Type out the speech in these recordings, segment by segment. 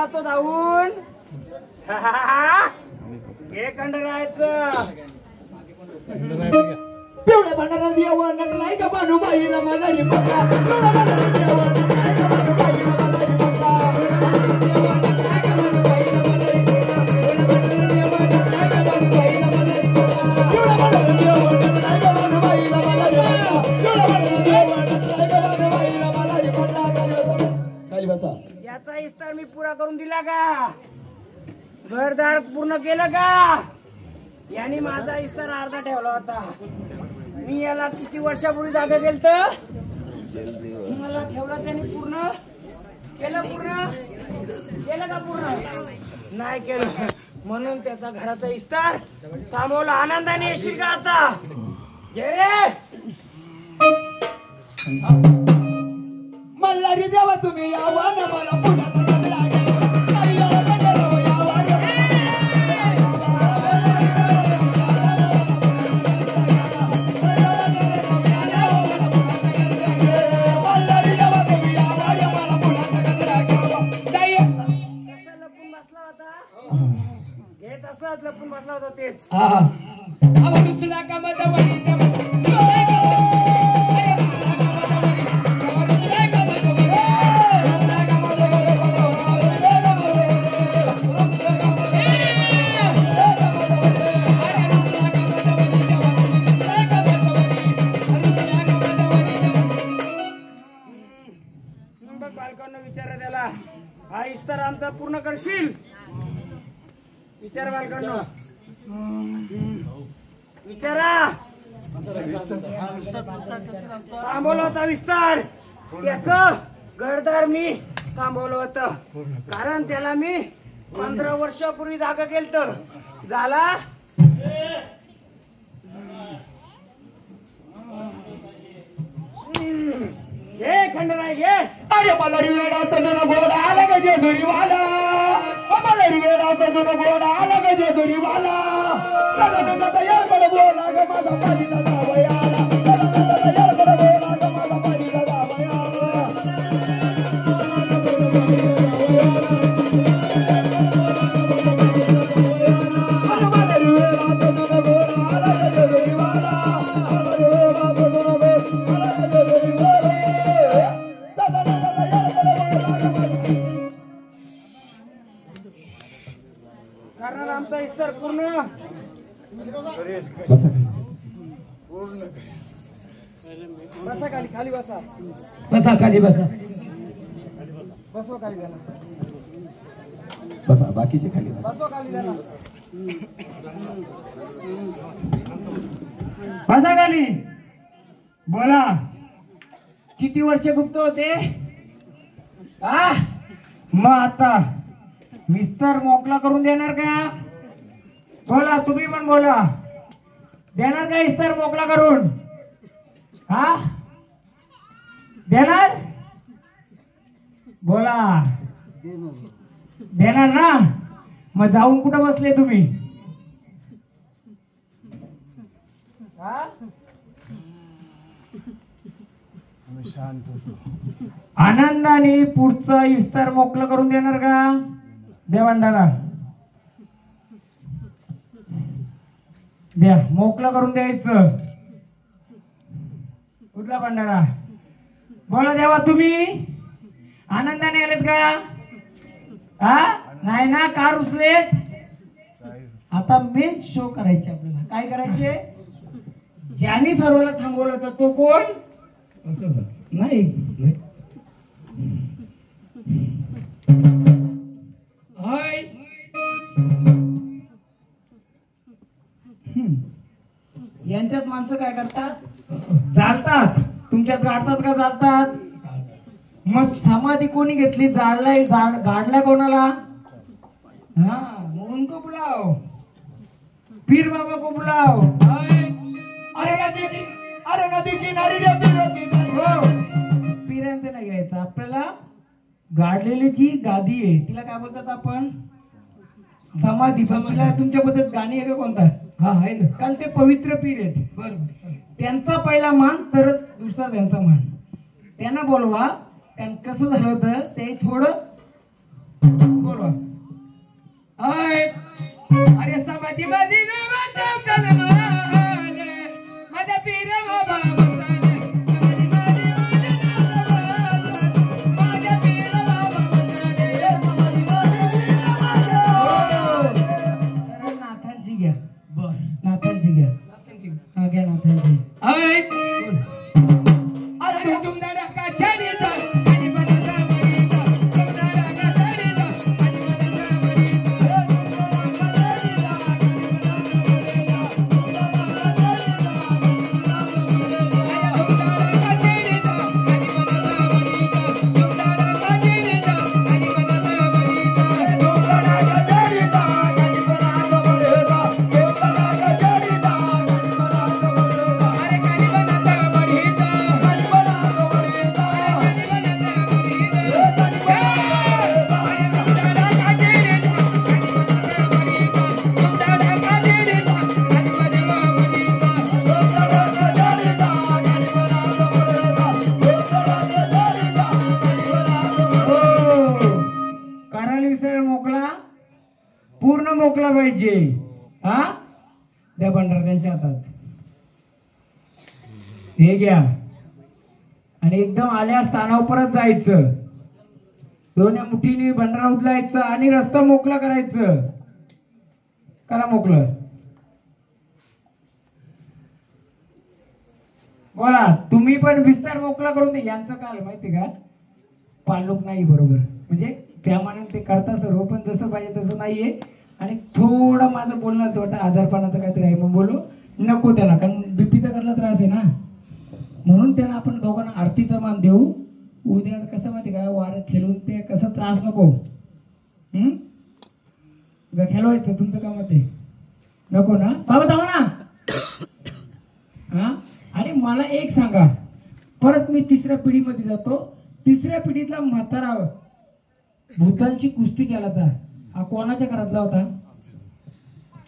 जातो धावून हे खंडरायचं पिवळ्या भांडारा देवा नाही का बानूबाईला मलारी बघा पिवळ्या भांडारा देवा नाही का बानूबाईला मलारी बघा याचा इस्तार मी पुरा करून दिला का घरदार पूर्ण केलं का यांनी माझा इस्तार अर्धा ठेवला होता मी याला किती वर्षापूर्वी जागा गेल तर मला ठेवला त्यांनी पूर्ण केलं का पूर्ण नाही केलं म्हणून त्याचा घराचा इस्तार थांबवला आनंदाने येशील का आता घे रे मल्हारी देवा तुम्ही यावा ना मला पुन्हा लपून बसला होता तेच बालकांना विचारा त्याला हा इस्तार आमचा पूर्ण करशील विचार बालकांना विचारा थांबवलं होता विस्तार त्याच घरदार मी थांबवलं होतं कारण त्याला मी 15 वर्षापूर्वी जागा केलत झाला घे खंडराय घे अरे मल्हारी वेळाचा जुना घोडा आला का जेजुरीवाला मल्हारी वेळाचा जुना घोडा आला का जेजुरीवाला तयार कडे बोला ग माझा पालीचा जावयाला तयार कडे बोला ग माझा पालीचा जावयाला मल्हारी वेळाचा जुना घोडा आला का जेजुरीवाला कारण आमचा इस्तार पूर्ण बसा खाली खाली बसा बसा खाली बसा बसो खाली जाणार बसा बाकीचे खाली बसा बसो खाली जाणार बसा खाली बोला किती वर्ष गुप्त होते मग आता विस्तार मोकळा करून देणार का बोला तुम्ही पण बोला देणार का विस्तार मोकळा करून देणार बोला देणार ना मग जाऊन कुठं बसले तुम्ही आनंदाने पुढचा विस्तार मोकळा करून देणार का देवांडाला द्या मोकळा करून द्यायचं कुठला भंडारा बोला देवा तुम्ही आनंदाने आलेत का नाही ना कार उचलेत आता मेन शो करायचे आपल्याला काय करायचे ज्यांनी सर्वाला थांबवलं होतं तो कोण नाही यांच्यात माणसं काय करतात जाळतात तुमच्यात गाडतात का जाळतात मग समाधी कोणी घेतली जाळलाय गाडला कोणाला उनको बुलाओ पीर बाबा को बुलाओ अरे नदी किनारी रे पीरांचं नाही घ्यायचं आपल्याला गाडलेली जी गादी आहे तिला काय बोलतात आपण समाधी तिला तुमच्या पद्धत गाणी आहे का कोणता आहे ना काल ते पवित्र पीर आहेत बरोबर त्यांचा पहिला मान तर दुसरा त्यांचा मान त्यांना बोलवा कसं झालं होतं ते थोडं बोलवा. अरे समाधी मध्ये नावाचा सन्मान माझा पीर बाबा बसाले. माझा पीर बाबा बसाले. नाथांची घ्या. बर नाथांची घ्या. हा घ्या नाथांची. अरे तुमदारा का छाडीचा आणि बनसा बरीचा. तुमदारा का छाडीचा आणि बनसा बरीचा. पूर्ण मोकळा पाहिजे. हा त्या भंडार त्यांच्या हातात हे घ्या आणि एकदम आल्या स्थानावर परत जायचं. दोन्ही मुठीने भंडारा उचलायचं आणि रस्ता मोकळा करायचं. करा मोकळं. बोला तुम्ही पण विस्तार मोकळा करून दे. यांचं काय माहिती का पालूक नाही बरोबर म्हणजे त्यामाने ते करता सर्व पण जसं पाहिजे तसं नाहीये. आणि थोडं माझं बोलणं थोडं आजारपणाचं काहीतरी आहे मग बोलू नको त्याला कारण बीपीचा कसला त्रास आहे ना म्हणून त्यांना आपण दोघांना आरतीचा मान देऊ. उद्या कसं माहिती का वारं खेळून ते कसं त्रास नको. खेळवायचं तुमचं काम ते नको ना बाबा थांबा ना. हा आणि मला एक सांगा परत मी तिसऱ्या पिढीमध्ये जातो. तिसऱ्या पिढीतला म्हातारा भूतांची कुस्ती केला हा कोणाच्या घरातला होता.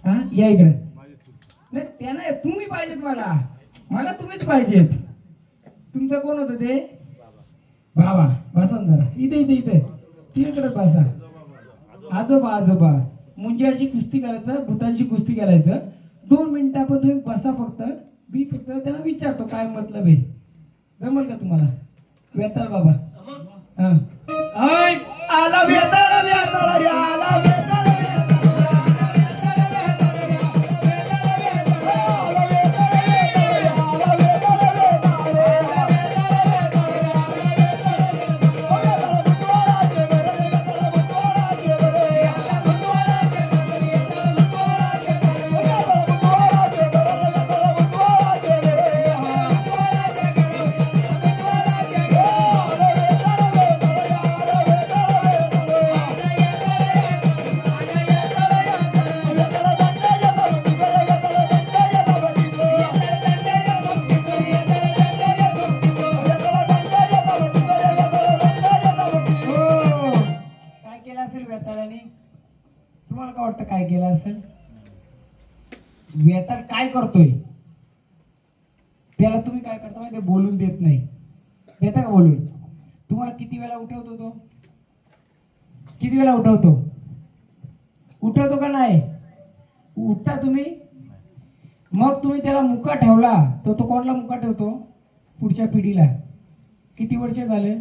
हा या इकडे नाही त्याला तुम्ही पाहिजेत. मला तुम्हीच पाहिजेत. तुमचं कोण होतं ते बाबा बसा जरा इथे इथे इथे तिकडे बसा. आजोबा मुंजी अशी कुस्ती करायचं भूतांची कुस्ती करायचं. 2 मिनिटं पण तुम्ही बसा फक्त. मी फक्त त्यांना विचारतो काय मतलब आहे. जमल का तुम्हाला वेताळ बाबा. हा आला वेताळ वेताळ आला वेताळ. तुम्हाला काय वाटतं काय केलं असेल. वेताळ काय करतोय त्याला तुम्ही काय करता माहिती बोलून देत नाही. देता का बोलून. तुम्हाला किती वेळा उठवतो तो. किती वेळा उठवतो का नाही उठता तुम्ही. मग तुम्ही त्याला मुका ठेवला तर तो कोणाला मुका ठेवतो पुढच्या पिढीला. किती वर्ष झाले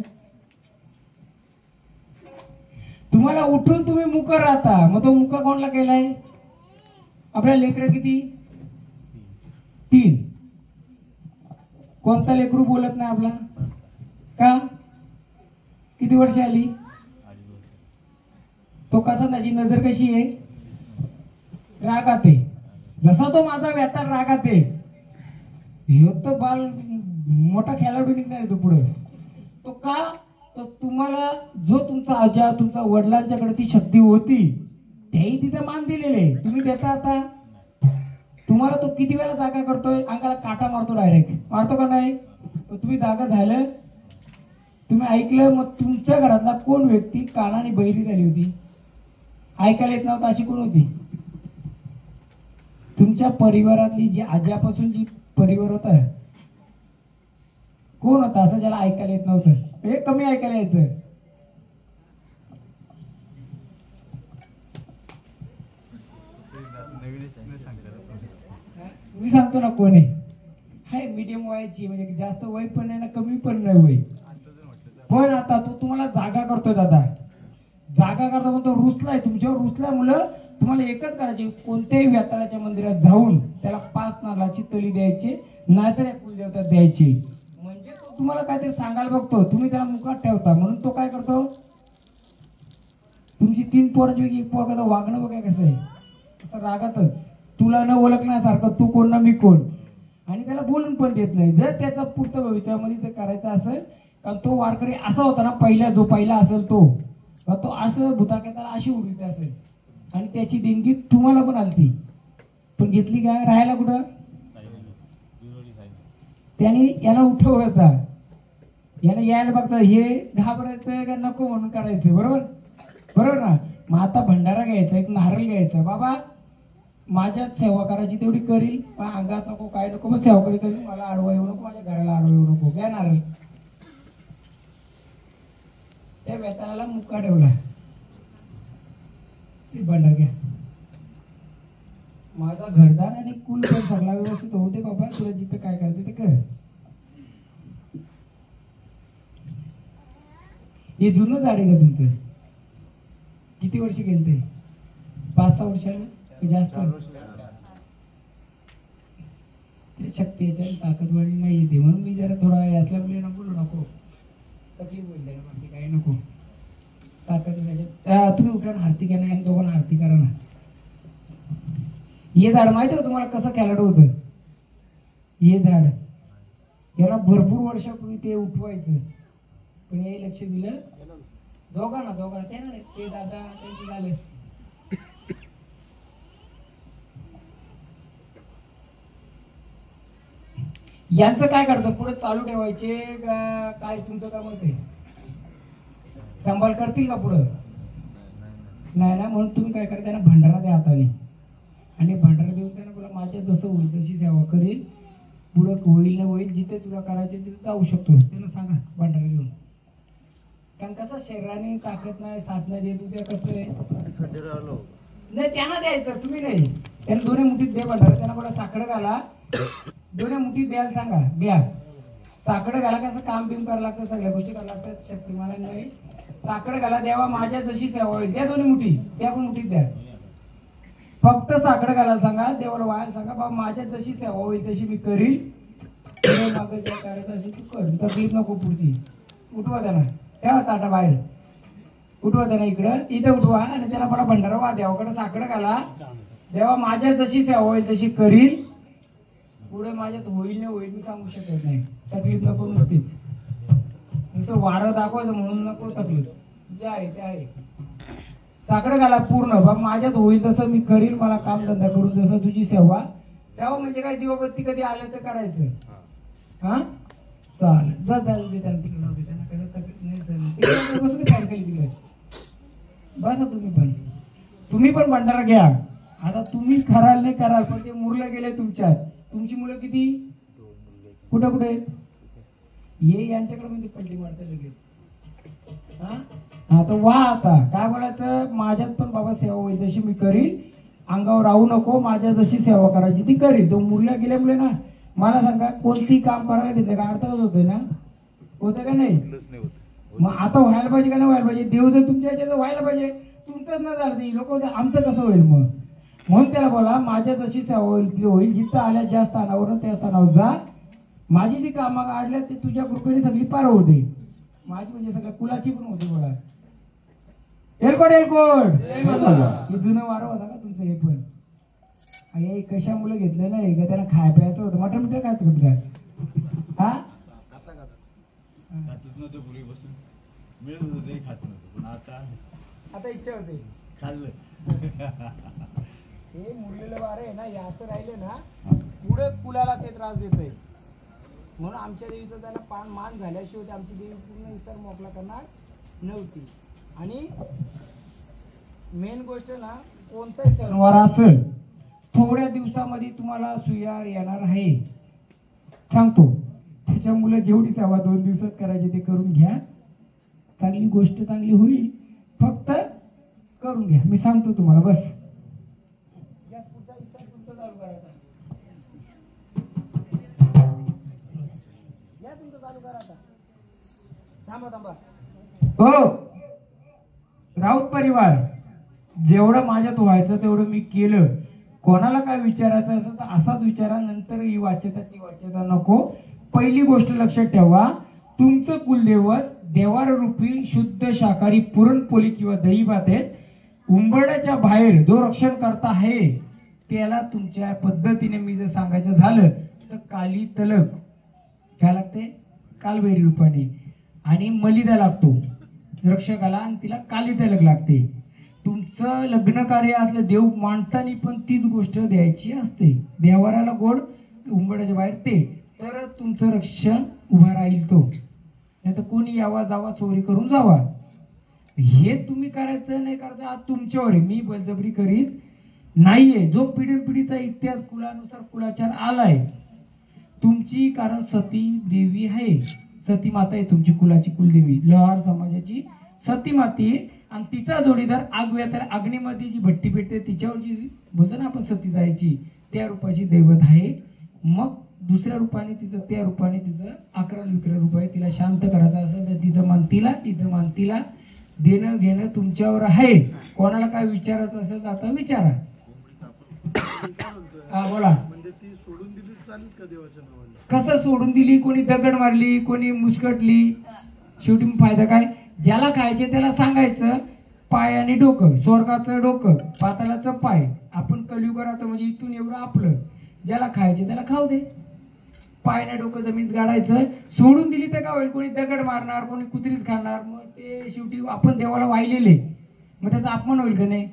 तुम्हाला उठून तुम्ही मुका राहता मग तो मुका कोणाला केलाय. आपल्या लेकरं किती 3. कोणता लेकरू बोलत नाही आपला का. किती वर्ष आली तो कसा त्याची नजर कशी आहे रागात आहे. जसा तो माझा वेताळ रागात आहे ह्यो तो बाल मोठा खेळाडू निघणार तो पुढे. तो का तर तुम्हाला जो तुमचा आजा तुमचा वडिलांच्याकडे ती शक्ती होती तेही तिचा मान दिलेले तुम्ही देता. आता तुम्हाला तो किती वेळा जागा करतोय अंगाला काटा मारतो डायरेक्ट मारतो का नाही. तुम्ही जागा झालं तुम्ही ऐकलं मग तुमच्या घरातला कोण व्यक्ती कानाने बहिरी झाली होती ऐकायला येत नव्हतं अशी कोण होती. तुमच्या परिवारातली जी आज्यापासून जी परिवार होता कोण होता असं ज्याला ऐकायला येत नव्हतं. हे कमी ऐकायला यायचं. मी सांगतो ना कोण आहे. हाय मीडियम वयाची, म्हणजे जास्त वय पण नाही ना कमी पण नाही वय. पण आता तो तुम्हाला जागा करतोय दादा, जागा करतो पण तो रुसलाय तुमच्यावर. रुसल्यामुळं तुम्हाला एकच करायची, कोणत्याही व्याताळाच्या मंदिरात जाऊन त्याला 5 नारळाची तळी द्यायची, नाहीतर एक कुलदेवता द्यायची. म्हणजे तो तुम्हाला काहीतरी सांगायला बघतो, तुम्ही त्याला मुखात ठेवता. म्हणून तो काय करतो, तुमची 3 पोरांपैकी एक पोरगा वागणं बघा कसं आहे, असं रागातच तुला न ओळखण्यासारखं, तू कोण ना मी कोण, आणि त्याला बोलून पण देत नाही. जर त्याचा पुढच्या भविष्यामध्ये जर करायचं असेल, कारण तो वारकरी असा होता ना पहिला, जो पहिला असेल तो असं भूताकेताला अशी उडीत असेल, आणि त्याची देणगी तुम्हाला पण आलती, पण घेतली काय, राहायला कुठं, त्याने याला उठवायचा, याला यायला बघता, हे घाबरायचं का नको म्हणून करायचं. बरोबर ना. मग आता भंडारा घ्यायचा, एक नारळ घ्यायचा, बाबा माझ्यात सेवा करायची तेवढी करील, पण अंगात नको काय नको, मग सेवा करील, मला आडवा येऊ नको, माझ्या घराला आडवा येऊ नको. घ्या नारळ. त्या वेताळाला मुक्का ठेवला, भंडार घ्या. माझा घरदार आणि कुल पण सगळा व्यवस्थित होऊ दे बाबा, तुला जिथं काय करायचं ते कर. हे जुनं झाड आहे का तुमचं? किती वर्ष गेले ते? 5-6 वर्षाला जास्त. शक्ती याच्या ताकदवाडी नाही येते, म्हणून मी जरा थोडा यातला मुलींना बोलू नको, तकलीफ होईल त्याला, बाकी काही नको. ताकद तुम्ही उठा ना, आरती करा, आणि दोघांना आरती करा ना. हे झाड माहिती आहे तुम्हाला कसं खेळाड होतं? हे झाड याला भरपूर वर्षापूर्वी ते उठवायचं, पण हे लक्ष दिलं दोघांना त्यांना ते दादा त्यांचे झाले. यांचं काय करतो, पुढे चालू ठेवायचे काय तुमचं काय मत आहे? सांभाळ करतील का पुढं? नाही ना. म्हणून तुम्ही काय करा, त्यांना भंडारा द्या हाताने, आणि भंडारा देऊन त्यांना बोला माझ्या जसं होईल तशी सेवा करेल, पुढं होईल ना होईल, जिथे तुला करायचे तिथे जाऊ शकतो त्यांना सांगा भंडारा घेऊन. कारण कसं शरीराने ताकद नाही, साथ नाही देत, उद्या कसं आहे नाही त्यांना द्यायचं, तुम्ही नाही. त्यांना दोन्ही मुठीत दे भंडारा, त्यांना बोला साखर घाला, दोन्ही मुठीत द्यायला सांगा, द्या साखर घाला. कसं काम बिम करायला लागतं, सगळ्या गोष्टी करायला लागतात, शक्तिमाला नाही. साखर घाला, देवा माझ्या जशी सेवा होईल, द्या दोन्ही मुठी, त्या पण मुठीत द्या. फक्त साखर घालायला सांगा, देवाला व्हायला सांगा, बाबा माझ्या जशी सेवा होईल तशी मी करील, मागं जे करायचं असेल तू कर, तकलीफ नको पुढची. उठवा त्यांना, ठेवा ताटा बाहेर, उठवा त्यांना इथं उठवा, आणि त्याला मला भंडारा वा, देवाकडे साखर घाला, देवा माझ्या जशी सेवा होईल तशी करील, पुढे माझ्यात होईल नाही होईल मी सांगू शकत नाही, तकलीफ नको नुसतीच. नुसतं वारं दाखवायचं म्हणून नको तकलीफ, जे आहे ते आहे. साखर घाला पूर्ण, बाबा माझ्यात होईल तसं मी करील, मला काम धंदा करून जसं तुझी सेवा म्हणजे काय, दिवाबत्ती कधी आलं तर करायचं. हा चालेल, जा तिकडे त्यांना कसं तकलीफ नाही, बसू तयार केली तिकडे, बसा तुम्ही पण भंडारा घ्या. आता तुम्हीच कराल नाही कराल, पण ते मुरलं गेले तुमच्यात. तुमची मुलं किती, कुठं कुठे ये यांच्याकडे म्हणजे पलटी मारता लगेच. हा तर वा, आता काय बोलायचं, माझ्यात पण बाबा सेवा होईल तशी मी करील, अंगावर राहू नको, माझ्या जशी सेवा करायची ती करील. तो मुरल्या गेल्यामुळे ना मला सांगा, कोणती काम करायला घेतलं का अर्थच होतोय ना, होतं का नाही? मग आता व्हायला पाहिजे का नाही व्हायला पाहिजे? देव जर तुमच्या ह्याच्यात व्हायला पाहिजे, तुमचंच न झालं ते लोक आमचं कसं होईल मग? म्हणून त्याला बोला माझ्या जशी सेवा होईल ती होईल, जिथं आल्या ज्या स्थानावर त्या स्थानावर जा, माझी जी कामं काढल्या ते तुझ्या कृपेने सगळी पार होते, माझी म्हणजे सगळ्या कुलाची पण होते. बोला एलकोड हे जुनं वारं होता का तुमचं? हे पण हे कशा मुलं घेतलं नाही का, त्यांना खाय प्यायचं होतं, मटण मिठं काय होत का? हा आता इच्छा होते खाल्लं. हे मुरलेलं वारं आहे ना, हे असं राहिले ना पुढे कुलाला ते त्रास देत आहे. म्हणून आमच्या देवीचं त्याला मान झाल्याशिवाय आमची देवी पूर्ण विस्तार मोकळा करणार नव्हती. आणि मेन गोष्ट ना, कोणताही सणवार असेल थोड्या दिवसामध्ये तुम्हाला सुयार येणार आहे सांगतो. त्याच्यामुळे जेवढी सेवा 2 दिवसात करायची ते करून घ्या, चांगली गोष्ट चांगली होईल, फक्त करून घ्या. मी सांगतो तुम्हाला, बस हो राऊत परिवार, जेवढं माझ्यात व्हायचं तेवढं मी केलं. कोणाला काय विचारायचं असेल तर असाच विचारा, नंतर ही वाच्यता ती वाच्यता नको. पहिली गोष्ट लक्षात ठेवा, तुमचं कुलदैवत देवार रूपी शुद्ध शाकाहारी पुरणपोळी किंवा दही भात आहे. उंबरड्याच्या बाहेर जो रक्षण करता आहे त्याला तुमच्या पद्धतीने मी जर सांगायचं झालं तर काली तलक काय लागते, कालबेरी रूपाने, आणि मलिदा लागतो रक्षकाला, आणि तिला काली तलक लागते. तुमचं लग्न कार्य असलं देव मांडताना पण तीच गोष्ट द्यायची असते. देवाराला गोड, उंबरड्याच्या बाहेर ते, तर तुमचं रक्षण उभा राहील. तो नाही तर कोणी यावा जावा चोरी करून जावा. हे तुम्ही करायचं नाही करायचं आज तुमच्यावर आहे. मी बळजबरी करीत नाहीये. जो पिढीचा इतिहास कुलानुसार कुलाचार आलाय तुमची, कारण सती देवी आहे, सती माता आहे तुमची कुलाची कुलदेवी, लोहार समाजाची सती माती, आणि तिचा जोडीदार आगव्यात अग्नीमध्ये जी भट्टी पेटते तिच्यावर जी बोलतो ना आपण सती जायची, त्या रूपाची दैवत आहे. मग दुसऱ्या रूपाने तिचं, त्या रूपाने तिचं 11-11 रुपये तिला शांत करायचं असेल तर तिचं मान तिला देणं घेणं तुमच्यावर आहे. कोणाला काय विचारायचं असेल तर आता विचारा. हा बोला. म्हणजे ती सोडून दिली चालेल का देवाच्या नावाने? कसं सोडून दिली, कोणी दगड मारली, कोणी मुस्कटली, शेवटी फायदा काय? ज्याला खायचे त्याला सांगायचं पाय आणि डोकं, स्वर्गाचं डोकं, पाताळाचं पाय. आपण कलियुगात म्हणजे इथून एवढं आपलं, ज्याला खायचे त्याला खाऊ दे. पाय आणि डोकं जमीन गाडायचं. सोडून दिली तर काय होईल? कोणी दगड मारणार, कोणी कुत्रीच खाणार, मग ते शेवटी आपण देवाला वाहिलेले, मग त्याचा अपमान होईल का नाही?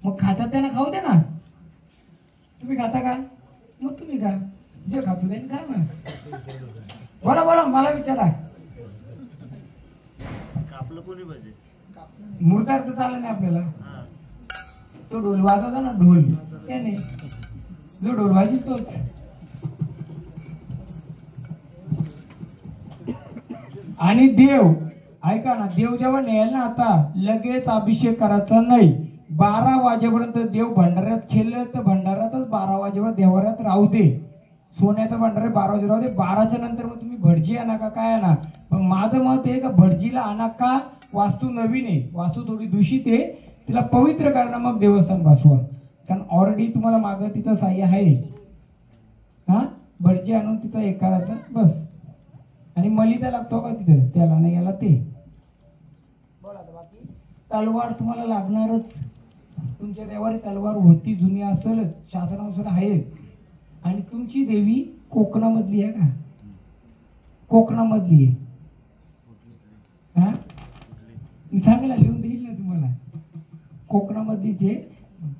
मग खातात त्यांना खाऊ दे ना. तुम्ही खाता का? मग तुम्ही खा, जे खातो त्याने खा ना. बोला बोला, मला विचारा. कापलं कोणी पाहिजे? मुर्दारचं चाललं नाही आपल्याला. तो ढोल वाजवता ना, ढोल त्याने, जो ढोल वाजवी तोच. आणि देव ऐका ना, देव जेव्हा नेल ना आता लगेच अभिषेक करायचा नाही. 12 वाजेपर्यंत देव भंडाऱ्यात खेळलं तर भंडाऱ्यातच 12 वाजेवर देवाऱ्यात राहू दे. सोन्याचा भंडारा 12 वाजे राहू दे. 12च्या नंतर मग तुम्ही भटजी आणा का काय आणा. पण माझं मत आहे का भटजीला आणा का, वास्तू नवीन आहे, वास्तू थोडी दूषित आहे, तिला पवित्र करणं मग देवस्थान बसवा. कारण ऑलरेडी तुम्हाला मागं तिचं साह्य आहे. हा भटजी आणून तिथं एक करायचं बस. आणि मलिदा लागतो का तिथं, त्याला नाही याला ते. बोला बाकी तलवार तुम्हाला लागणारच. तुमच्या देवारी तलवार होती, जुनी असेलच, शासनानुसार आहे. आणि तुमची देवी कोकणामधली आहे का? कोकणामधली आहे. हा मी सांगायला लिहून देईल ना तुम्हाला. कोकणामधली जे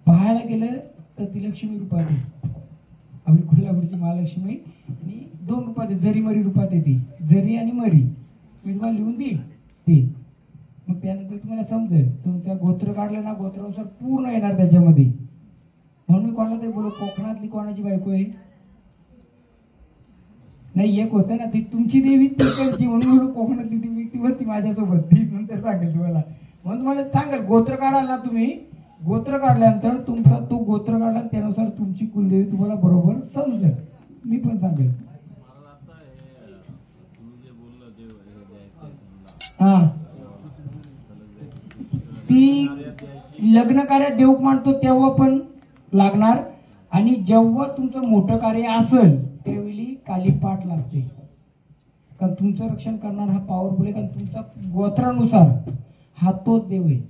पाहायला गेलं तर ती लक्ष्मी रूपात आहे. आपली कोल्हापूरची महालक्ष्मी, आणि 2 रूपात आहे, जरी मरी रूपात येते. जरी आणि मरी मी तुम्हाला लिहून देईल ते. मग त्यानंतर तुम्हाला समजेल. तुमचा गोत्र काढलं ना, गोत्रानुसार पूर्ण येणार त्याच्यामध्ये. म्हणून मी कोणाला तरी बोलू, कोकणातली कोणाची बायको आहे? नाही, एक होतं ना ती तुमची देवी तिकडची, म्हणून बोलू कोकणातली देवी ती होती माझ्यासोबत, ती नंतर सांगेल तुम्हाला. म्हणून तुम्हाला सांगेल गोत्र काढाल ना तुम्ही, गोत्र काढल्यानंतर तुमचा तो गोत्र काढला त्यानुसार तुमची कुलदेवी तुम्हाला बरोबर समजेल. मी पण सांगेल. हा ती लग्न कार्यात देव मांडतो तेव्हा पण लागणार, आणि जेव्हा तुमचं मोठं कार्य असेल त्यावेळी कालीपाठ लागते. कारण तुमचं रक्षण करणार हा पॉवरफुल आहे. कारण तुमचा गोत्रानुसार हा तोच देव आहे.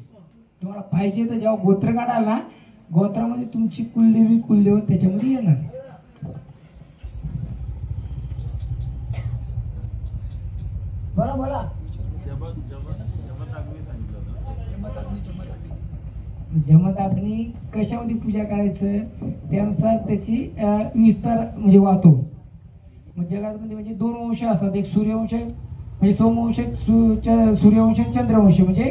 तुम्हाला पाहिजे तर जेव्हा गोत्र काढाल ना, गोत्रामध्ये तुमची कुलदेवी कुलदेव त्याच्यामध्ये येणार. बोला बोला. जमत अग्नी कशामध्ये पूजा करायचं त्यानुसार त्याची विस्तार म्हणजे वाहतो. मग जगामध्ये म्हणजे 2 वंश असतात, एक सूर्यवंश म्हणजे सोमवंश, सूर्यवंश, चंद्रवंश म्हणजे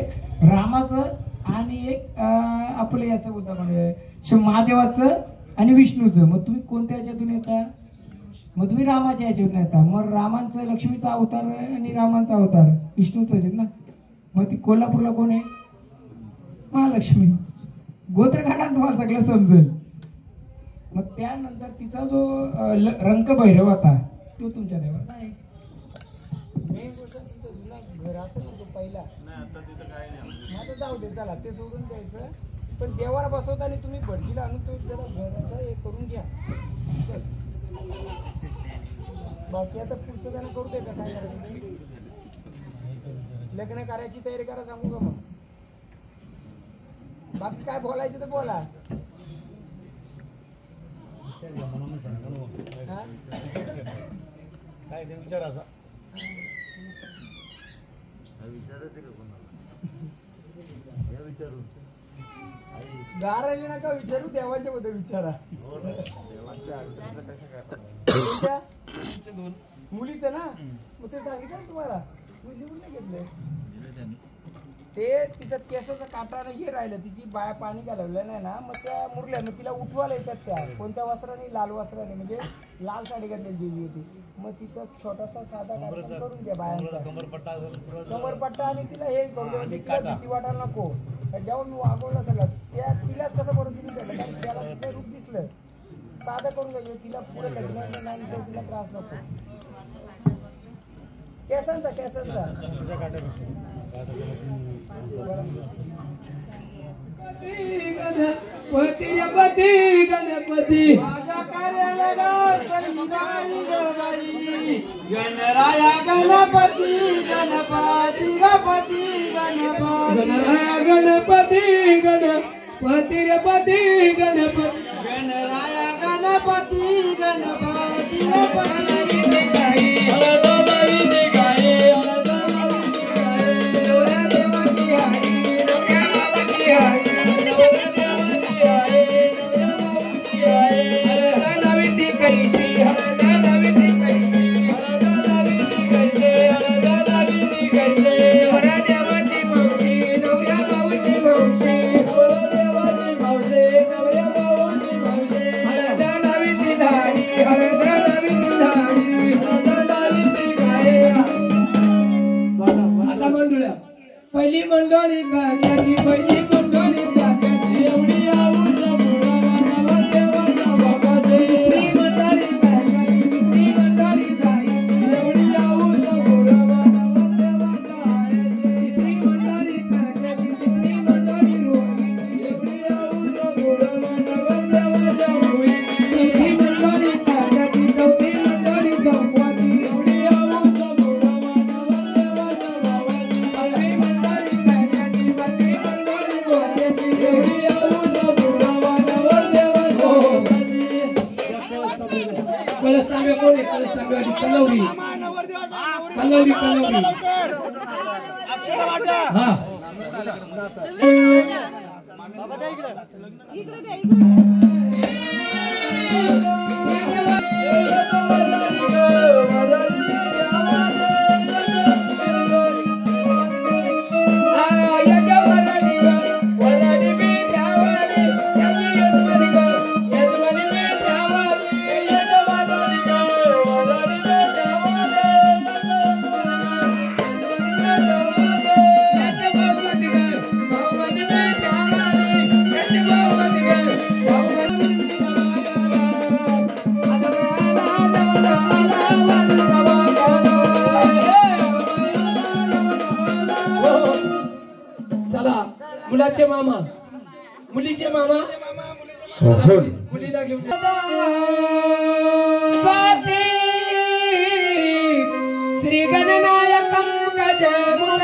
रामाचं, आणि एक आपलं याचं बोलता म्हणजे महादेवाचं आणि विष्णूचं. मग तुम्ही कोणत्या याच्यातून येता? मग तुम्ही रामाच्या याच्यातून येता. मग रामांचा लक्ष्मीचा अवतार आणि रामांचा अवतार विष्णूचं ना. मग ती कोल्हापूरला कोण आहे? महालक्ष्मी. गोत्र काढा तुम्हाला सगळं समजेल. मग त्यानंतर तिचा जो रंग भैरव होता तो तुमच्या देवाचा आहे. मेन गोष्ट घर असेल ना तो पहिला नाही आता तिथं काय नाही आता जाऊ दे चला ते सोडून द्यायचं पण देवाला बसवता आणि तुम्ही भटजीला आणून तो जरा घराचं हे करून घ्या बस. बाकी आता पुढचं त्यांना करू दे का काय करायचं लग्न करायची तयारी करा सांगू का मग बाकी काय बोलायचं तर बोला हा? काय ते विचार असा गारायला नका विचारू देवाच्या बद्दल विचारा मुलीचं ना मग ते सांगितलं ना तुम्हाला मी लिहून नाही घेतलंय ते तिचं केसाचा काटा हे राहिलं तिची बाया पाणी घालवलं नाही ना मग त्या मुरल्या मग तिला उठवायला येतात त्या कोणत्या वस्त्राने लाल वस्त्राने म्हणजे लाल साडी घातलेली देवी होती मग तिचा छोटासा साधा कार्यक्रम करून द्या बायांचा कमरपट्टा आणि तिला हे करून द्या म्हणजे तिला भीती वाटायला नको जेव्हा मी वागवलं सगळं त्या तिलाच कसं बरोबर दिली त्याला कारण त्याला तिचं रूप दिसलं साधं करून घ्यायचं तिला पुढे लग्न नाही तर तिला त्रास नको केसांचा गणपती गणपती माझ्या कार्यालयाला गणराया गणपती गणपती गणपती गणराया गणपती गणपती गणपती गणपती गणराया गणपती गणपती पहिली मंडळी गाण्याची पहिली मंडळी गाण्याची एवढी आवड मुलाचे मामा मुलीचे मामा मुलीला घेऊन श्री गणनायकं गजमुख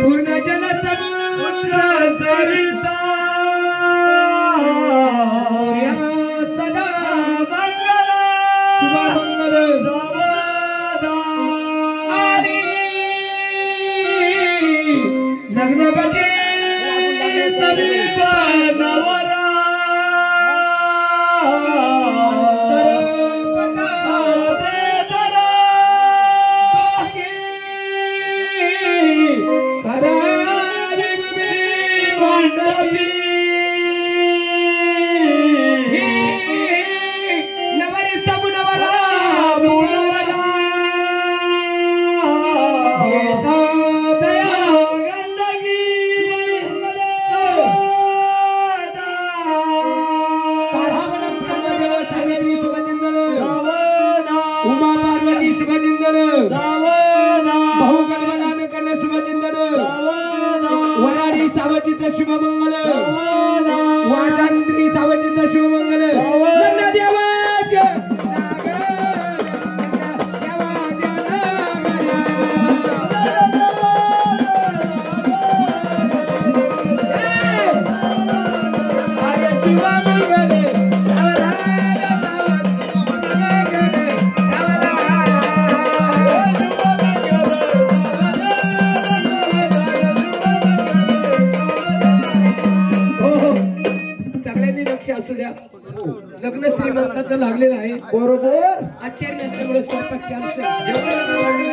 पूर्ण जल समुद्र सरिता सदा मंगल शुभ मंगल हरी लग्नपती सविता नवरा नवरी सब नवरा शुभमंगल वाचांत्री सावंतीचा शुभमंगल लग्न देवाचे असू द्या लग्न श्रीमंताचं लागलेलं आहे बरोबर आश्चर्य नसल्यामुळे स्वतः कॅन्सर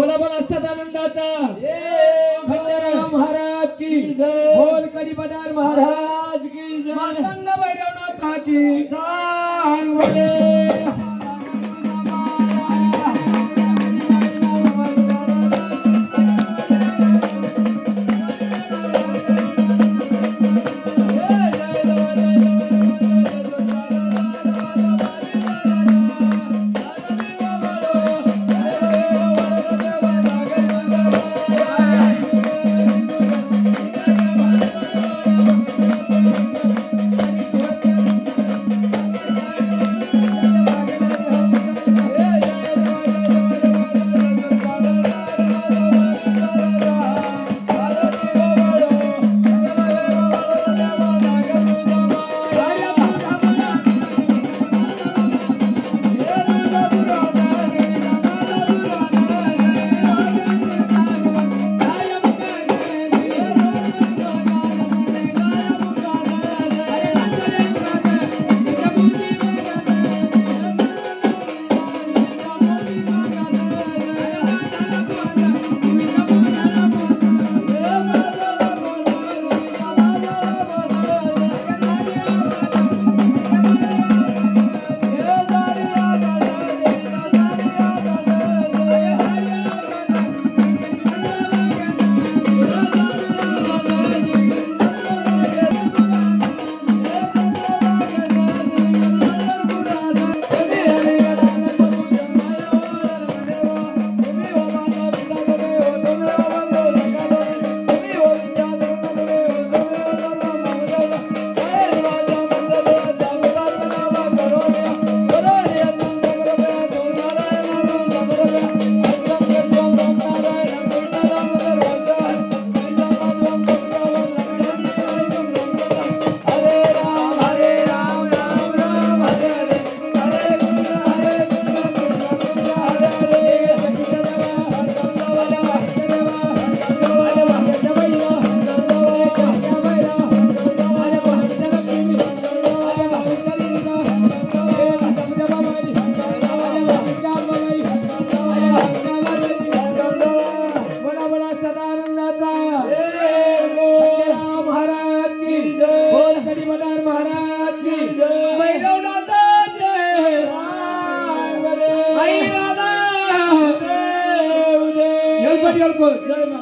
बोला बोला सदानंदाचा खंडेराव महाराज की जय बोल कडी पठार महाराज की जय मातंग भैरवनाथाची सांग बोले जय